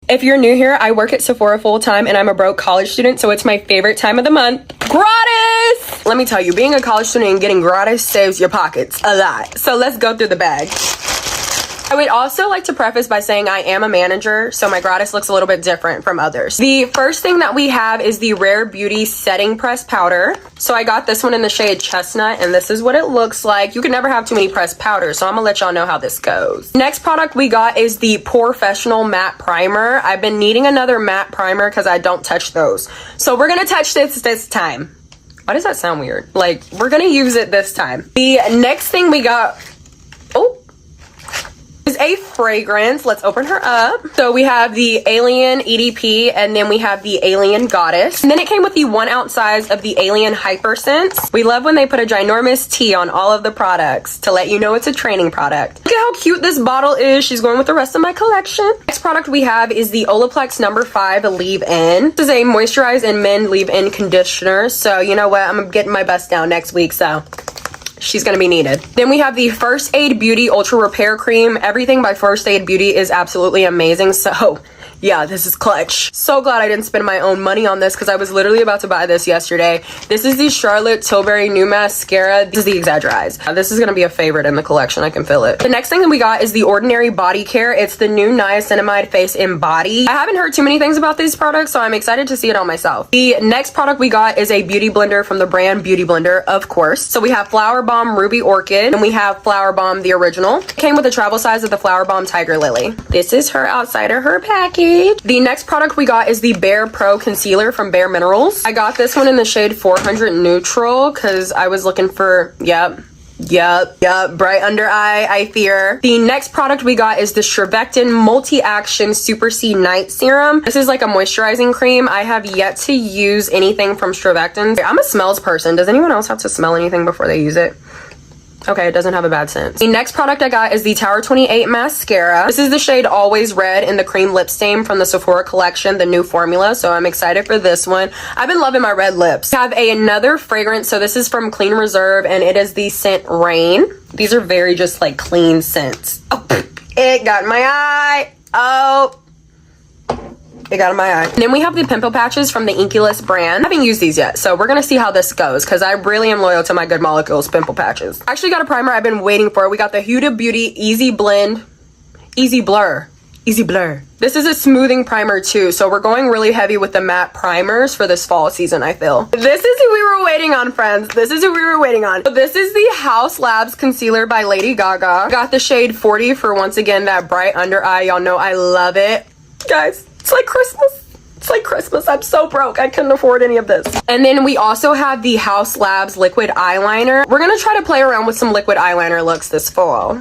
If you're new here, I work at Sephora full-time and I'm a broke college student, so it's my favorite time of the month. Gratis! Let me tell you, being a college student and getting gratis saves your pockets a lot. So let's go through the bag. I would also like to preface by saying I am a manager, so my gratis looks a little bit different from others. The first thing that we have is the Rare Beauty Setting Press Powder. So I got this one in the shade Chestnut, and this is what it looks like. You can never have too many pressed powders, so I'm gonna let y'all know how this goes. Next product we got is the Professional Matte Primer. I've been needing another matte primer because I don't touch those. So we're gonna touch this time. Why does that sound weird? Like, we're gonna use it this time. The next thing we got, is a fragrance. Let's open her up. So we have the Alien EDP, and then we have the Alien Goddess. And then it came with the 1 ounce size of the Alien Hyper Sense. We love when they put a ginormous T on all of the products to let you know it's a training product. Look at how cute this bottle is. She's going with the rest of my collection. Next product we have is the Olaplex No. 5 Leave-In. This is a moisturize and mend leave-in conditioner. So you know what? I'm getting my bust down next week, so she's gonna be needed. Then we have the First Aid Beauty Ultra Repair Cream. Everything by First Aid Beauty is absolutely amazing, so yeah, this is clutch. So glad I didn't spend my own money on this because I was literally about to buy this yesterday. This is the Charlotte Tilbury New Mascara. This is the Exaggerize. This is gonna be a favorite in the collection. I can feel it. The next thing that we got is the Ordinary Body Care. It's the new Niacinamide Face and Body. I haven't heard too many things about these products, so I'm excited to see it on myself. The next product we got is a beauty blender from the brand Beauty Blender, of course. So we have Flower Bomb Ruby Orchid, and we have Flower Bomb the original. It came with the travel size of the Flower Bomb Tiger Lily. This is her outside of her package. The next product we got is the Bare Pro Concealer from Bare Minerals. I got this one in the shade 400 Neutral because I was looking for, yep, bright under eye, I fear. The next product we got is the Shrevectin Multi-Action Super C Night Serum. This is like a moisturizing cream. I have yet to use anything from Shrevectin. I'm a smells person. Does anyone else have to smell anything before they use it? Okay, it doesn't have a bad scent. The next product I got is the Tower 28 Mascara. This is the shade Always Red in the cream lip stain from the Sephora collection, the new formula, so I'm excited for this one. I've been loving my red lips. I have another fragrance, so this is from Clean Reserve, and it is the scent Rain. These are very just like clean scents. Oh, it got in my eye. Oh. It got in my eye. And then we have the pimple patches from the Inkuless brand. I haven't used these yet, so we're gonna see how this goes because I really am loyal to my Good Molecules pimple patches. I actually got a primer I've been waiting for. We got the Huda Beauty Easy Blur. This is a smoothing primer too, so we're going really heavy with the matte primers for this fall season, I feel. This is who we were waiting on, friends. This is who we were waiting on. So this is the House Labs Concealer by Lady Gaga. Got the shade 40 for, once again, that bright under eye. Y'all know I love it. Guys, it's like Christmas. It's like Christmas. I'm so broke. I couldn't afford any of this. And then we also have the House Labs Liquid Eyeliner. We're gonna try to play around with some liquid eyeliner looks this fall.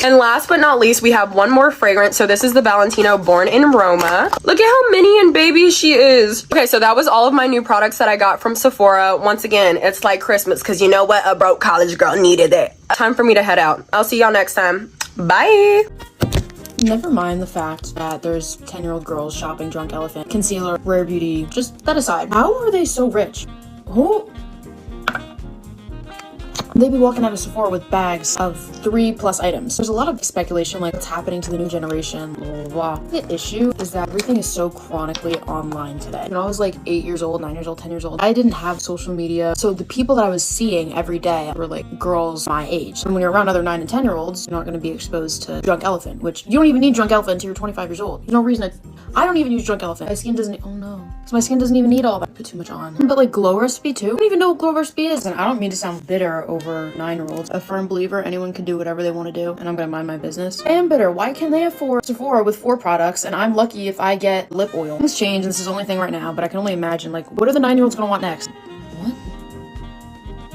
And last but not least, we have one more fragrance. So this is the Valentino Born in Roma. Look at how mini and baby she is. Okay, so that was all of my new products that I got from Sephora. Once again, it's like Christmas because you know what? A broke college girl needed it. Time for me to head out. I'll see y'all next time. Bye. Never mind the fact that there's 10-year-old girls shopping Drunk Elephant, concealer, Rare Beauty, just that aside. How are they so rich? Who? They'd be walking out of Sephora with bags of 3+ items. There's a lot of speculation like what's happening to the new generation, blah, blah, blah. The issue is that everything is so chronically online today. When I was like 8 years old, 9 years old, 10 years old, I didn't have social media. So the people that I was seeing every day were like girls my age. And when you're around other 9 and 10-year-olds, you're not going to be exposed to Drunk Elephant, which you don't even need Drunk Elephant until you're 25 years old. There's no reason I don't even use Drunk Elephant. My skin doesn't, oh no. So my skin doesn't even need all that. Put too much on. But like Glow Recipe too? I don't even know what Glow Recipe is. And I don't mean to sound bitter over 9-year-olds. A firm believer anyone can do whatever they want to do, and I'm gonna mind my business. I am bitter. Why can they afford Sephora with 4 products and I'm lucky if I get lip oil? Things change and this is the only thing right now, but I can only imagine like what are the 9-year-olds gonna want next? What?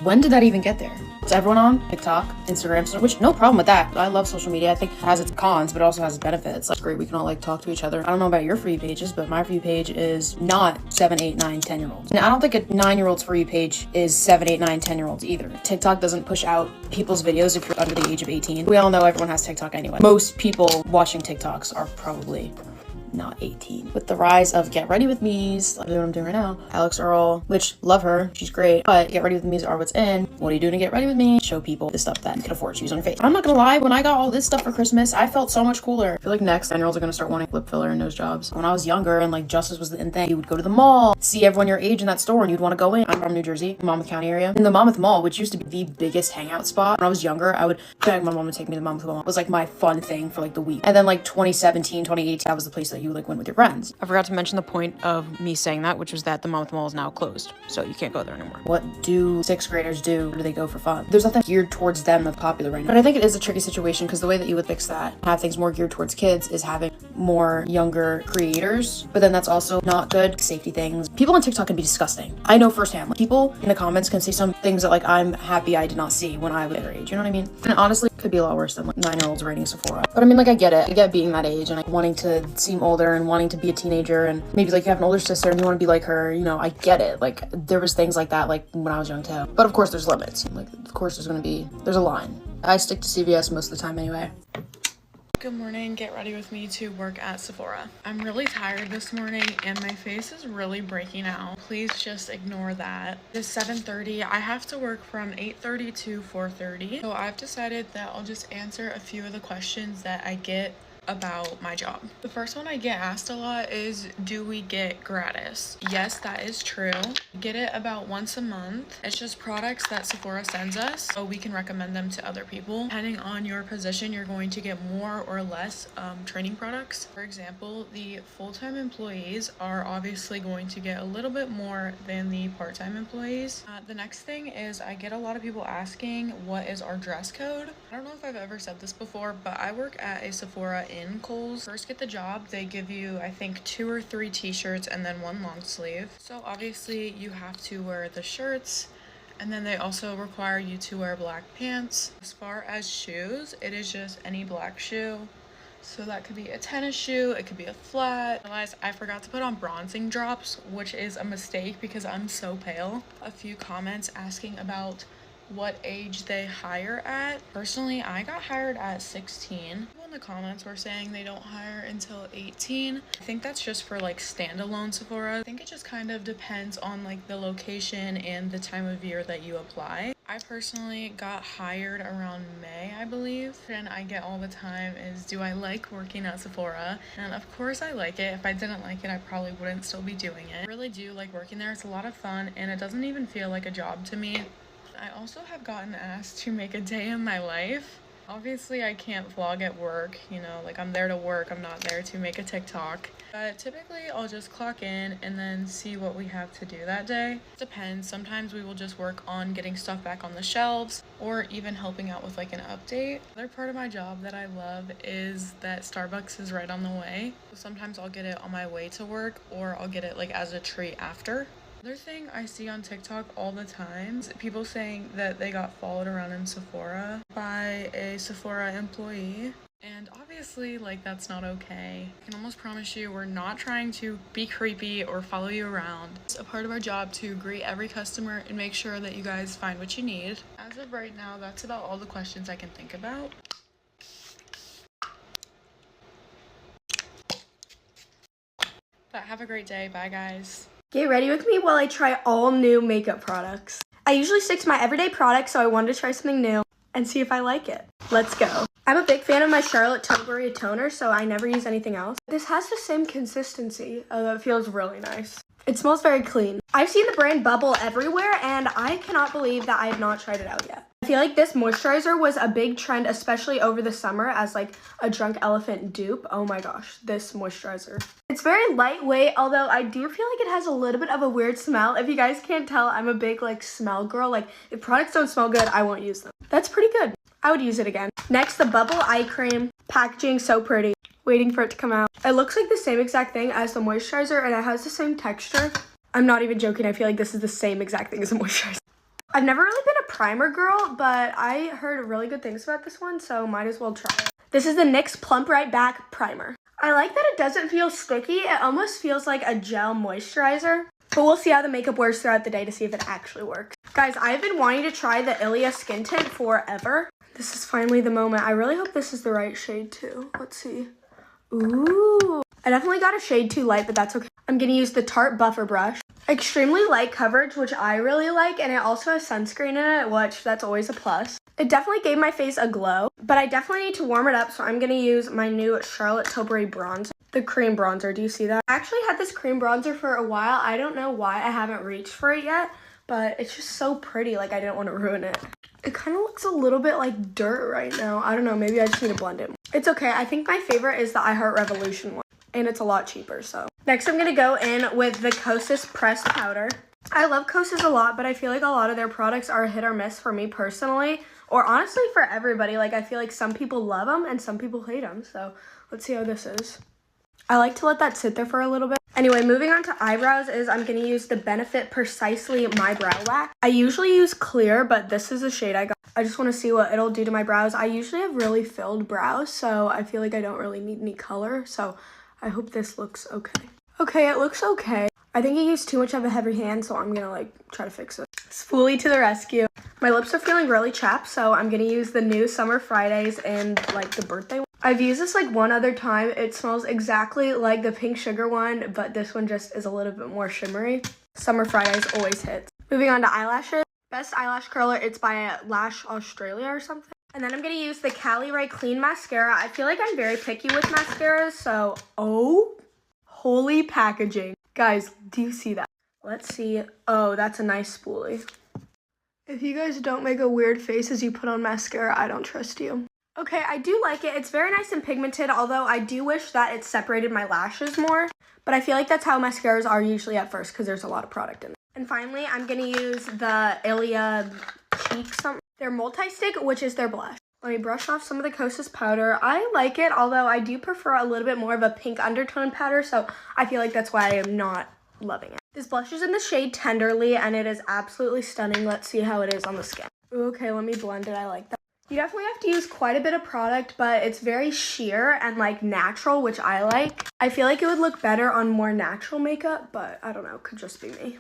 When did that even get there? Is everyone on TikTok, Instagram, which no problem with that. I love social media. I think it has its cons, but it also has its benefits. Like great, we can all like talk to each other. I don't know about your For You pages, but my For You page is not 7, 8, 9, 10-year-olds. And I don't think a 9-year-old's For You page is 7, 8, 9, 10-year-olds either. TikTok doesn't push out people's videos if you're under the age of 18. We all know everyone has TikTok anyway. Most people watching TikToks are probably not 18. With the rise of Get Ready With Me's, like what I'm doing right now, Alex Earl, which love her, she's great, but Get Ready With Me's are what's in. What are you doing to get ready with me? Show people the stuff that you can afford to use on your face. I'm not gonna lie, when I got all this stuff for Christmas, I felt so much cooler. I feel like next 10-year-olds are gonna start wanting lip filler and nose jobs. When I was younger and like justice was the in thing, you would go to the mall, see everyone your age in that store, and you'd want to go in. I'm from New Jersey, Monmouth County area. In the Monmouth Mall, which used to be the biggest hangout spot, when I was younger, I would beg my mom to take me to the Monmouth Mall. It was like my fun thing for like the week. And then like 2017, 2018, that was the place that you like went with your friends. I forgot to mention the point of me saying that, which was that the Monmouth Mall is now closed, so you can't go there anymore. What do 6th graders do? Where do they go for fun? There's nothing geared towards them that's popular right now. But I think it is a tricky situation because the way that you would fix that, have things more geared towards kids, is having more younger creators. But then that's also not good. Safety things. People on TikTok can be disgusting. I know firsthand. Like, people in the comments can say some things that like I'm happy I did not see when I was their age. You know what I mean? And honestly, it could be a lot worse than like 9-year-olds rating Sephora. But I mean, like, I get it. I get being that age and like wanting to seem older and wanting to be a teenager, and maybe like you have an older sister and you want to be like her. You know, I get it. Like, there was things like that like when I was young too. But of course there's limits. Like, of course there's a line. I stick to CVS most of the time anyway. Good morning, get ready with me to work at Sephora. I'm really tired this morning and my face is really breaking out. Please just ignore that. It's 7:30. I have to work from 8:30 to 4:30. So I've decided that I'll just answer a few of the questions that I get about my job. The first one I get asked a lot is, do we get gratis? Yes, that is true. We get it about once a month. It's just products that Sephora sends us so we can recommend them to other people. Depending on your position, you're going to get more or less training products. For example, the full-time employees are obviously going to get a little bit more than the part-time employees. The next thing is I get a lot of people asking, what is our dress code? I don't know if I've ever said this before, but I work at a Sephora in Kohl's. First get the job, they give you I think 2 or 3 t-shirts and then 1 long sleeve. So obviously you have to wear the shirts, and then they also require you to wear black pants. As far as shoes, it is just any black shoe. So that could be a tennis shoe, it could be a flat. I realized I forgot to put on bronzing drops, which is a mistake because I'm so pale. A few comments asking about what age they hire at. Personally, I got hired at 16. People in the comments were saying they don't hire until 18. I think that's just for like standalone Sephora. I think it just kind of depends on like the location and the time of year that you apply. I personally got hired around May, I believe, and I get all the time is, do I like working at Sephora? And of course I like it. If I didn't like it, I probably wouldn't still be doing it. I really do like working there. It's a lot of fun and it doesn't even feel like a job to me. I also have gotten asked to make a day in my life. Obviously I can't vlog at work, you know, like I'm there to work, I'm not there to make a TikTok. But typically I'll just clock in and then see what we have to do that day. Depends, sometimes we will just work on getting stuff back on the shelves or even helping out with like an update. Another part of my job that I love is that Starbucks is right on the way. So sometimes I'll get it on my way to work or I'll get it like as a treat after. Another thing I see on TikTok all the time is people saying that they got followed around in Sephora by a Sephora employee. And obviously, like, that's not okay. I can almost promise you we're not trying to be creepy or follow you around. It's a part of our job to greet every customer and make sure that you guys find what you need. As of right now, that's about all the questions I can think about. But have a great day. Bye, guys. Get ready with me while I try all new makeup products. I usually stick to my everyday products, so I wanted to try something new and see if I like it. Let's go. I'm a big fan of my Charlotte Tilbury toner, so I never use anything else. This has the same consistency, although it feels really nice. It smells very clean. I've seen the brand Bubble everywhere, and I cannot believe that I have not tried it out yet. I feel like this moisturizer was a big trend, especially over the summer as like a drunk elephant dupe. Oh my gosh, this moisturizer. It's very lightweight, although I do feel like it has a little bit of a weird smell. If you guys can't tell, I'm a big like smell girl. Like if products don't smell good, I won't use them. That's pretty good. I would use it again. Next, the Bubble Eye Cream. Packaging so pretty. Waiting for it to come out. It looks like the same exact thing as the moisturizer and it has the same texture. I'm not even joking. I feel like this is the same exact thing as a moisturizer. I've never really been a primer girl, but I heard really good things about this one, so might as well try it. This is the NYX Plump Right Back Primer. I like that it doesn't feel sticky. It almost feels like a gel moisturizer. But we'll see how the makeup wears throughout the day to see if it actually works. Guys, I've been wanting to try the Ilia Skin Tint forever. This is finally the moment. I really hope this is the right shade too. Let's see. Ooh. I definitely got a shade too light, but that's okay. I'm gonna use the Tarte Buffer Brush. Extremely light coverage, which I really like, and it also has sunscreen in it, which that's always a plus. It definitely gave my face a glow, but I definitely need to warm it up, so I'm gonna use my new Charlotte Tilbury bronzer, the cream bronzer. Do you see that? I actually had this cream bronzer for a while. I don't know why I haven't reached for it yet, but it's just so pretty, like I didn't want to ruin it. It kind of looks a little bit like dirt right now. I don't know, maybe I just need to blend it. It's okay. I think my favorite is the I Heart Revolution one, and it's a lot cheaper, so. Next, I'm gonna go in with the Kosas pressed powder. I love Kosas a lot, but I feel like a lot of their products are hit or miss for me personally, or honestly for everybody. Like I feel like some people love them and some people hate them, so let's see how this is. I like to let that sit there for a little bit. Anyway, moving on to eyebrows is I'm going to use the Benefit Precisely My Brow Wax. I usually use clear, but this is a shade I got. I just want to see what it'll do to my brows. I usually have really filled brows, so I feel like I don't really need any color, so I hope this looks okay. Okay, it looks okay. I think I used too much of a heavy hand, so I'm going to like try to fix it. Spoolie to the rescue. My lips are feeling really chapped, so I'm going to use the new Summer Fridays and like the birthday one. I've used this like one other time. It smells exactly like the pink sugar one, but this one just is a little bit more shimmery. Summer Fridays always hits. Moving on to eyelashes. Best eyelash curler, it's by Lash Australia or something. And then I'm going to use the Cali Ray Clean Mascara. I feel like I'm very picky with mascaras, so oh, holy packaging. Guys, do you see that? Let's see. Oh, that's a nice spoolie. If you guys don't make a weird face as you put on mascara, I don't trust you. Okay, I do like it. It's very nice and pigmented, although I do wish that it separated my lashes more. But I feel like that's how mascaras are usually at first because there's a lot of product in it. And finally, I'm going to use the Ilia Cheek something. Their multi-stick, which is their blush. Let me brush off some of the Kosas powder. I like it, although I do prefer a little bit more of a pink undertone powder, so I feel like that's why I am not loving it. This blush is in the shade Tenderly, and it is absolutely stunning. Let's see how it is on the skin. Okay, let me blend it. I like that. You definitely have to use quite a bit of product, but it's very sheer and like natural, which I like. I feel like it would look better on more natural makeup, but I don't know, could just be me.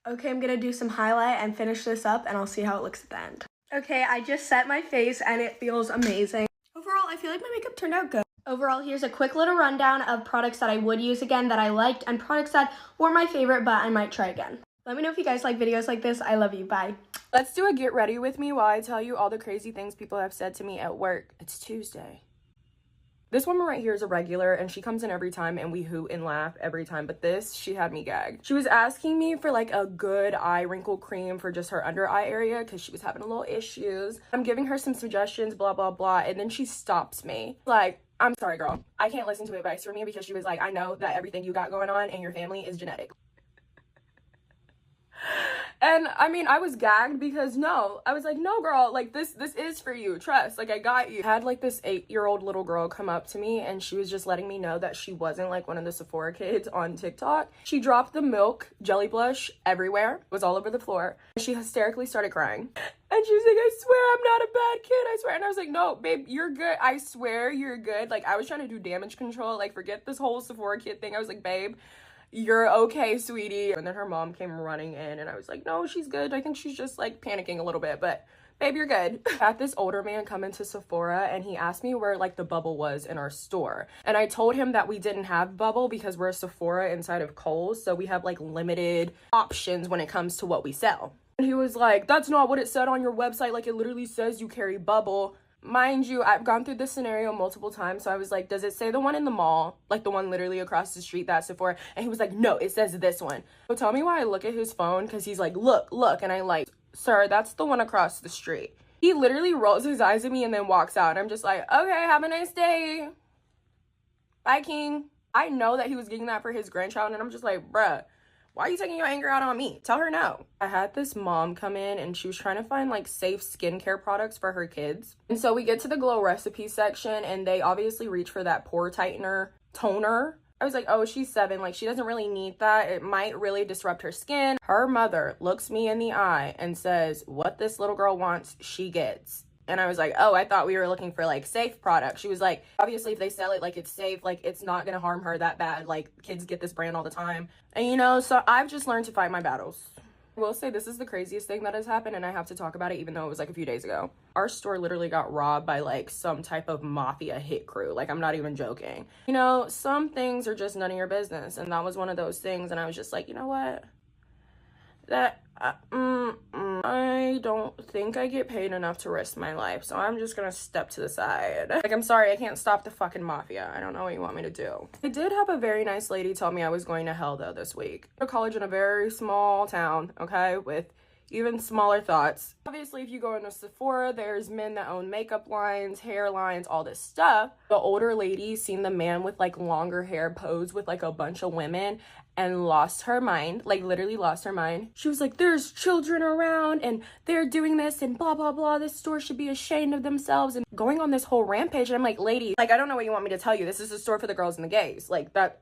Okay, I'm gonna do some highlight and finish this up, and I'll see how it looks at the end. Okay, I just set my face and it feels amazing. Overall, I feel like my makeup turned out good. Overall, here's a quick little rundown of products that I would use again that I liked and products that were my favorite but I might try again. Let me know if you guys like videos like this. I love you. Bye. Let's do a get ready with me while I tell you all the crazy things people have said to me at work. It's Tuesday. This woman right here is a regular, and she comes in every time, and we hoot and laugh every time. But this, she had me gagged. She was asking me for like a good eye wrinkle cream for just her under eye area because she was having a little issues. I'm giving her some suggestions, blah, blah, blah. And then she stops me. Like, I'm sorry, girl. I can't listen to advice from you because she was like, I know that everything you got going on in your family is genetic. And I mean, I was gagged because I was like, no, girl, like this is for you. Trust, like I got you. I had like this 8-year-old little girl come up to me and she was just letting me know that she wasn't like one of the Sephora kids on TikTok. She dropped the milk jelly blush everywhere. It was all over the floor. She hysterically started crying. And she was like, I swear I'm not a bad kid, I swear. And I was like, no, babe, you're good. I swear you're good. Like I was trying to do damage control. Like forget this whole Sephora kid thing. I was like, babe, you're okay, sweetie. And then her mom came running in and I was like, no, she's good. I think she's just like panicking a little bit, but babe, you're good. I had this older man come into Sephora and he asked me where like the bubble was in our store. And I told him that we didn't have bubble because we're a Sephora inside of Kohl's. So we have like limited options when it comes to what we sell. And he was like, that's not what it said on your website. Like it literally says you carry bubble. Mind you, I've gone through this scenario multiple times, so I was like, does it say the one in the mall? Like the one literally across the street, that's Sephora? And he was like, no, it says this one. So tell me why I look at his phone, because he's like, look, and I like, sir, that's the one across the street. He literally rolls his eyes at me and then walks out. I'm just like, okay, have a nice day. Bye, king. I know that he was getting that for his grandchild, and I'm just like, bruh, why are you taking your anger out on me? Tell her no. I had this mom come in and she was trying to find like safe skincare products for her kids. And so we get to the Glow recipe section and they obviously reach for that pore tightener toner. I was like, oh, she's 7. Like she doesn't really need that. It might really disrupt her skin. Her mother looks me in the eye and says, what this little girl wants, she gets. And I was like, oh, I thought we were looking for like safe products. She was like, obviously if they sell it like it's safe, like it's not gonna harm her that bad. Like kids get this brand all the time. And you know, so I've just learned to fight my battles. I will say this is the craziest thing that has happened, and I have to talk about it even though it was like a few days ago. Our store literally got robbed by like some type of mafia hit crew. Like, I'm not even joking. You know, some things are just none of your business, and that was one of those things. And I was just like, you know what? I don't think I get paid enough to risk my life, so I'm just gonna step to the side. Like, I'm sorry, I can't stop the fucking mafia. I don't know what you want me to do. I did have a very nice lady tell me I was going to hell though this week. I go to college in a very small town, okay, with even smaller thoughts. Obviously, if you go into Sephora, there's men that own makeup lines, hair lines, all this stuff. The older lady seen the man with like longer hair pose with like a bunch of women and lost her mind, like literally lost her mind. She was like, there's children around and they're doing this and blah, blah, blah. This store should be ashamed of themselves, and going on this whole rampage. And I'm like, lady, like, I don't know what you want me to tell you. This is a store for the girls and the gays. Like, that,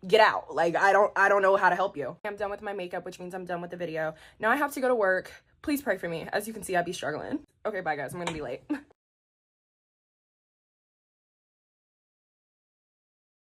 get out. Like, I don't know how to help you. I'm done with my makeup, which means I'm done with the video. Now I have to go to work. Please pray for me. As you can see, I be struggling. Okay, bye guys, I'm gonna be late.